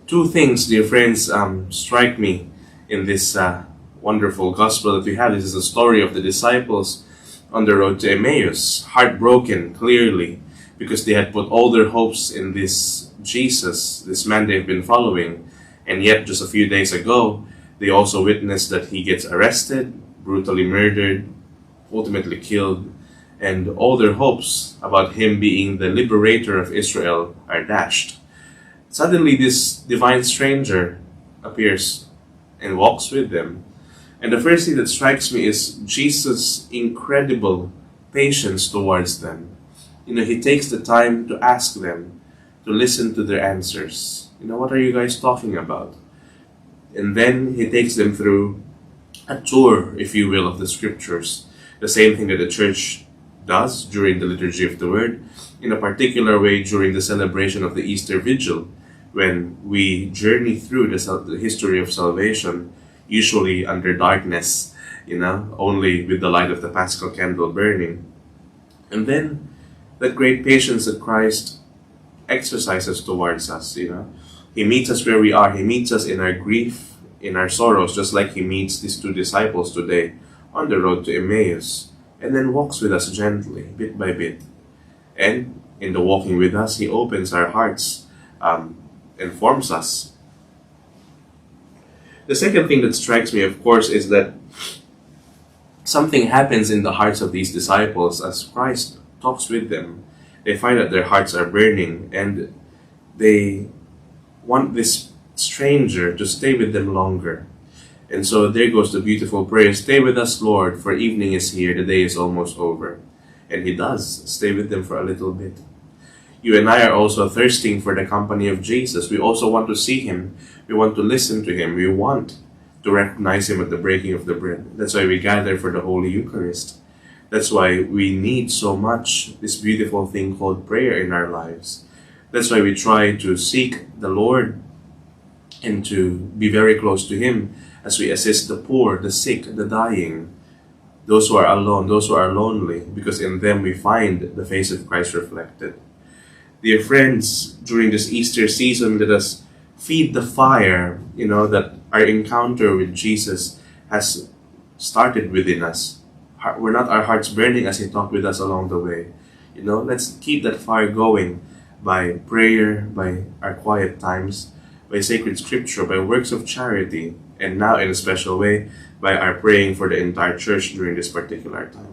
Two things, dear friends, strike me in this wonderful gospel that we have. This is the story of the disciples on the road to Emmaus, heartbroken, clearly, because they had put all their hopes in this Jesus, this man they've been following. And yet, just a few days ago, they also witnessed that he gets arrested, brutally murdered, ultimately killed, and all their hopes about him being the liberator of Israel are dashed. Suddenly, this divine stranger appears and walks with them. And the first thing that strikes me is Jesus' incredible patience towards them. He takes the time to ask them, to listen to their answers. What are you guys talking about? And then he takes them through a tour, if you will, of the scriptures. The same thing that the church does during the Liturgy of the Word, in a particular way during the celebration of the Easter Vigil, when we journey through the history of salvation, usually under darkness, only with the light of the Paschal candle burning. And then that great patience that Christ exercises towards us, He meets us where we are. He meets us in our grief, in our sorrows, just like he meets these two disciples today on the road to Emmaus, and then walks with us gently, bit by bit. And in the walking with us, he opens our hearts, informs us. The second thing that strikes me, of course, is that something happens in the hearts of these disciples as Christ talks with them. They find that their hearts are burning, and they want this stranger to stay with them longer. And so there goes the beautiful prayer, "Stay with us, Lord, for evening is here, the day is almost over." And he does stay with them for a little bit. You and I are also thirsting for the company of Jesus. We also want to see him. We want to listen to him. We want to recognize him at the breaking of the bread. That's why we gather for the Holy Eucharist. That's why we need so much this beautiful thing called prayer in our lives. That's why we try to seek the Lord and to be very close to him as we assist the poor, the sick, the dying, those who are alone, those who are lonely, because in them we find the face of Christ reflected. Dear friends, during this Easter season, let us feed the fire, that our encounter with Jesus has started within us. We're not our hearts burning as he talked with us along the way. Let's keep that fire going by prayer, by our quiet times, by sacred scripture, by works of charity, and now in a special way, by our praying for the entire church during this particular time.